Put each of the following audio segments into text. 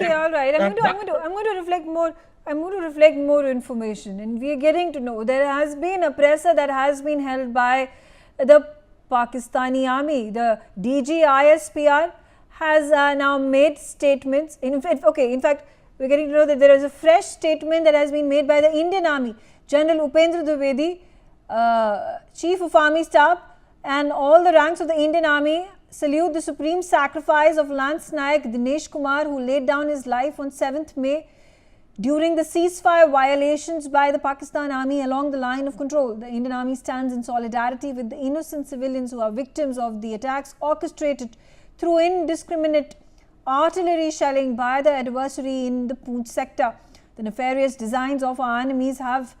Okay, all right. I'm going to reflect more. I'm going to reflect more information, and we are getting to know there has been a presser that has been held by the Pakistani army. The DGISPR has now made statements. In fact, we're getting to know that there is a fresh statement that has been made by the Indian Army. General Upendra Dwivedi, Chief of Army Staff, and all the ranks of the Indian Army salute the supreme sacrifice of Lance Naik Dinesh Kumar, who laid down his life on 7th May during the ceasefire violations by the Pakistan Army along the line of control. The Indian Army stands in solidarity with the innocent civilians who are victims of the attacks orchestrated through indiscriminate artillery shelling by the adversary in the Poonch sector. The nefarious designs of our enemies have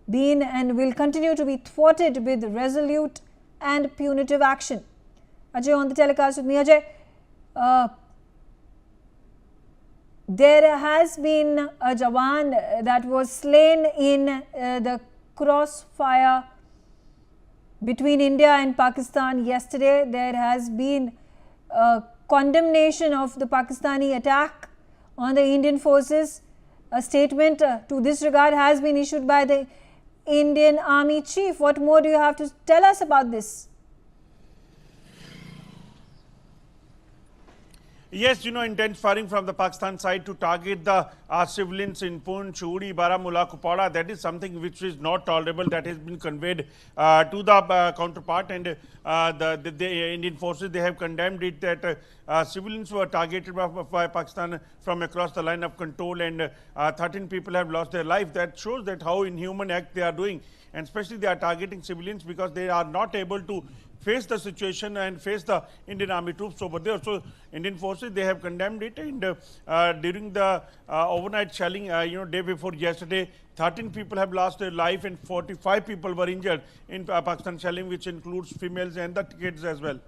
been and will continue to be thwarted with resolute and punitive action. Ajay on the telecast with me. Ajay, there has been a Jawan that was slain in the crossfire between India and Pakistan yesterday. There has been a condemnation of the Pakistani attack on the Indian forces. A statement to this regard has been issued by the Indian Army Chief. What more do you have to tell us about this? Yes, intense firing from the Pakistan side to target the civilians in Poonch, Uri, Baramulla, Kupwara. That is something which is not tolerable. That has been conveyed to the counterpart, and the Indian forces, they have condemned it that civilians were targeted by Pakistan from across the line of control, and 13 people have lost their life. That shows that how inhuman act they are doing, and especially they are targeting civilians because they are not able to face the situation and face the Indian Army troops over there. So Indian forces, they have condemned it, and during the overnight shelling, day before yesterday, 13 people have lost their life and 45 people were injured in Pakistan shelling, which includes females and the kids as well.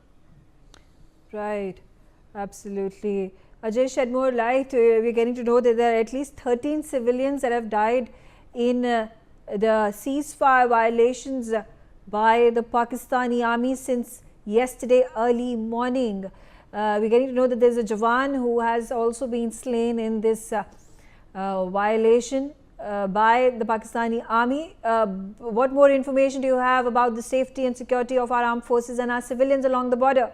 Right, absolutely. Ajay, shed more light. We're getting to know that there are at least 13 civilians that have died in the ceasefire violations by the Pakistani army since yesterday early morning. We're getting to know that there's a Jawan who has also been slain in this violation by the Pakistani army. What more information do you have about the safety and security of our armed forces and our civilians along the border?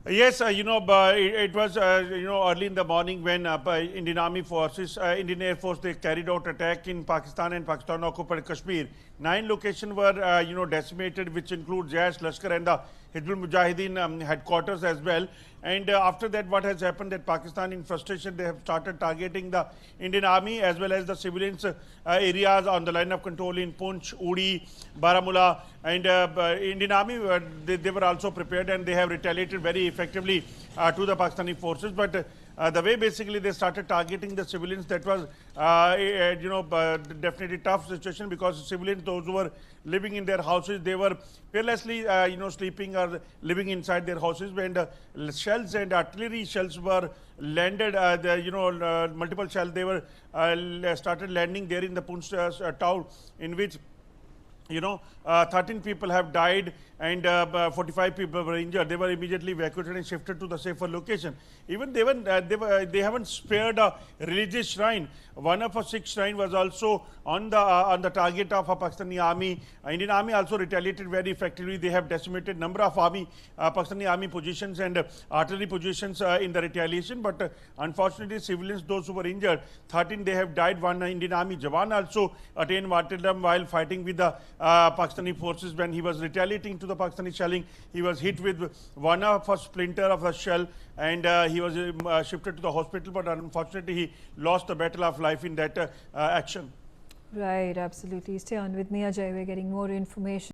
Yes, it was early in the morning when Indian Army forces, Indian Air Force, they carried out attack in Pakistan and Pakistan occupied Kashmir. 9 locations were decimated, which include Jaish, Lashkar, and the Hizbul Mujahideen headquarters as well. And after that, what has happened that Pakistan, in frustration, they have started targeting the Indian Army as well as the civilians areas on the line of control in Poonch, Uri, Baramulla, and Indian Army, they were also prepared and they have retaliated very effectively to the Pakistani forces. But the way basically they started targeting the civilians, that was definitely tough situation, because civilians, those who were living in their houses, they were fearlessly sleeping or living inside their houses, and shells and artillery shells were landed, multiple shells, they were started landing there in the Poonch town, in which 13 people have died and 45 people were injured. They were immediately evacuated and shifted to the safer location. Even they haven't spared a religious shrine. One of a Sikh shrine was also on the target of a Pakistani army. Indian Army also retaliated very effectively. They have decimated number of Pakistani army positions and artillery positions in the retaliation. But unfortunately, civilians, those who were injured, 13, they have died. One Indian Army Jawan also attained martyrdom while fighting with the Pakistani forces when he was retaliating to the Pakistani shelling. He was hit with one of a splinter of a shell, and he was shifted to the hospital, but unfortunately he lost the battle of life in that action. Right, absolutely. Stay on with me, Ajay. We're getting more information.